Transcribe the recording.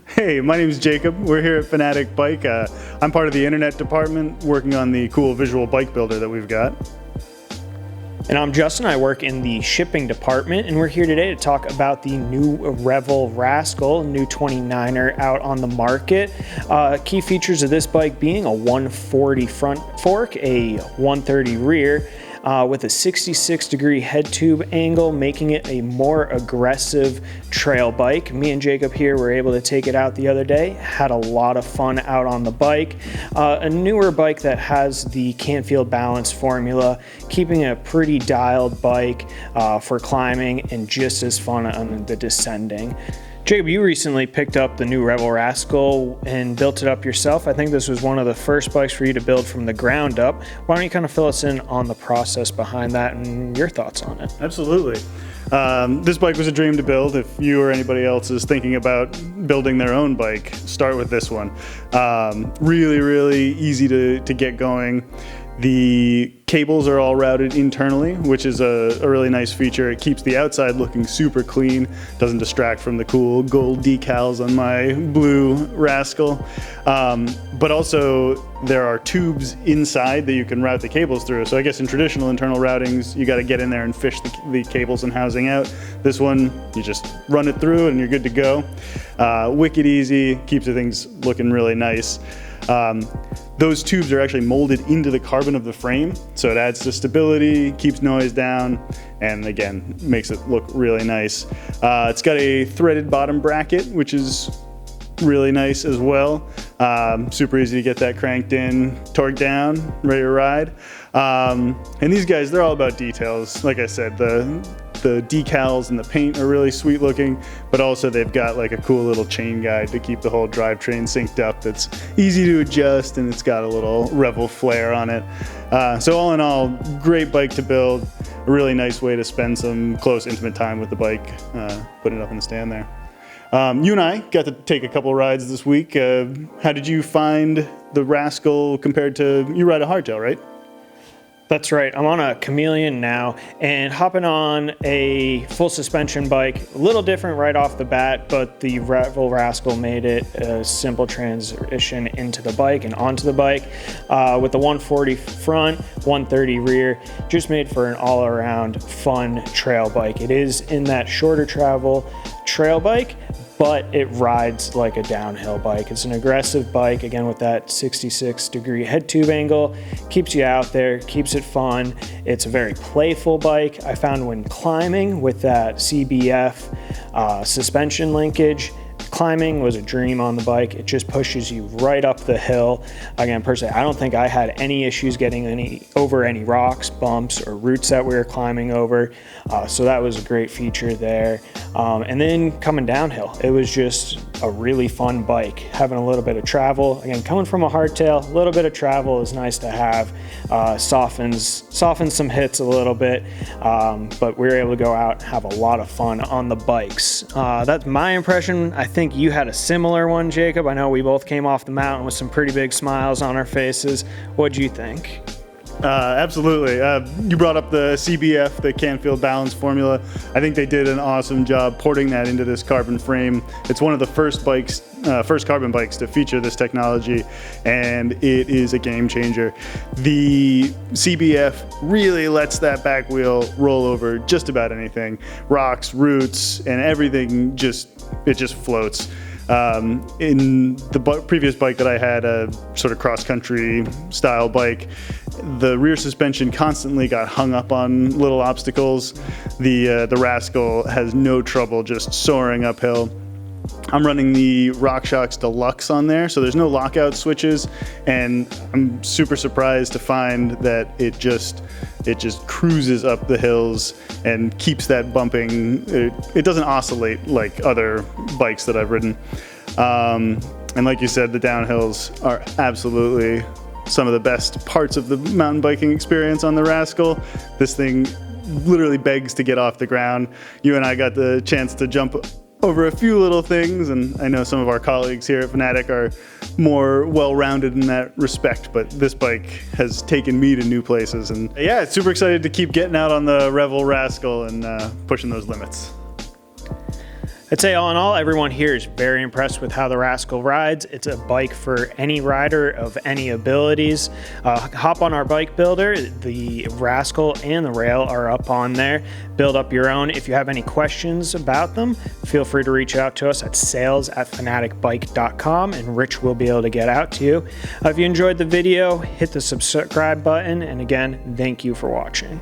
Hey, my name is Jacob. We're here at Fanatik Bike. I'm part of the internet department working on the cool visual bike builder that we've got. And I'm Justin. I work in the shipping department, and we're here today to talk about the new Revel Rascal, new 29'er out on the market. Key features of this bike being a 140 front fork, a 130 rear, with a 66-degree head tube angle, making it a more aggressive trail bike. Me and Jacob here were able to take it out the other day, had a lot of fun out on the bike. A newer bike that has the Canfield balance formula, keeping it a pretty dialed bike for climbing and just as fun on the descending. Jacob, you recently picked up the new Revel Rascal and built it up yourself. I think this was one of the first bikes for you to build from the ground up. Why don't you kind of fill us in on the process behind that and your thoughts on it? Absolutely. This bike was a dream to build. If you or anybody else is thinking about building their own bike, start with this one. Really easy to get going. The cables are all routed internally, which is a really nice feature. It keeps the outside looking super clean, doesn't distract from the cool gold decals on my blue Rascal. But also there are tubes inside that you can route the cables through. So I guess in traditional internal routings, you got to get in there and fish the cables and housing out. This one, you just run it through and you're good to go. Wicked easy, keeps the things looking really nice. Those tubes are actually molded into the carbon of the frame, so it adds to stability, keeps noise down, and again, makes it look really nice. It's got a threaded bottom bracket, which is really nice as well. Super easy to get that cranked in, torqued down, ready to ride. And these guys, they're all about details. Like I said, the decals and the paint are really sweet looking, but also they've got like a cool little chain guide to keep the whole drivetrain synced up that's easy to adjust, and it's got a little Revel flair on it. So all in all, great bike to build, a really nice way to spend some close, intimate time with the bike, putting it up in the stand there. You and I got to take a couple rides this week. How did you find the Rascal compared to, you ride a hardtail, right? That's right. I'm on a Chameleon now and hopping on a full suspension bike. A little different right off the bat, but the Revel Rascal made it a simple transition into the bike and onto the bike. With the 140 front, 130 rear, just made for an all-around fun trail bike. It is in that shorter travel trail bike, but it rides like a downhill bike. It's an aggressive bike, again with that 66-degree head tube angle, keeps you out there, keeps it fun. It's a very playful bike. I found when climbing with that CBF suspension linkage, climbing was a dream on the bike. It just pushes you right up the hill. Again, personally, I don't think I had any issues getting over any rocks, bumps, or roots that we were climbing over. So that was a great feature there. And then coming downhill, it was just a really fun bike. Having a little bit of travel. Again, coming from a hardtail, a little bit of travel is nice to have. Softens some hits a little bit. But we were able to go out and have a lot of fun on the bikes. That's my impression. I think you had a similar one, Jacob. I know we both came off the mountain with some pretty big smiles on our faces. What'd you think? Absolutely. You brought up the CBF, the Canfield balance formula. I think they did an awesome job porting that into this carbon frame. It's one of the first carbon bikes to feature this technology, and it is a game changer. The CBF really lets that back wheel roll over just about anything. Rocks, roots, and everything it just floats. In the previous bike that I had, a sort of cross-country style bike, the rear suspension constantly got hung up on little obstacles. The Rascal has no trouble just soaring uphill. I'm running the RockShox Deluxe on there, so there's no lockout switches, and I'm super surprised to find that it just cruises up the hills and keeps that bumping. It doesn't oscillate like other bikes that I've ridden. And like you said, the downhills are absolutely some of the best parts of the mountain biking experience on the Rascal. This thing literally begs to get off the ground. You and I got the chance to jump over a few little things, and I know some of our colleagues here at Fanatik are more well-rounded in that respect, but this bike has taken me to new places, and yeah, super excited to keep getting out on the Revel Rascal and pushing those limits. I'd say all in all, everyone here is very impressed with how the Rascal rides. It's a bike for any rider of any abilities. Hop on our bike builder. The Rascal and the Rail are up on there. Build up your own. If you have any questions about them, feel free to reach out to us at sales@fanatikbike.com and Rich will be able to get out to you. If you enjoyed the video, hit the subscribe button. And again, thank you for watching.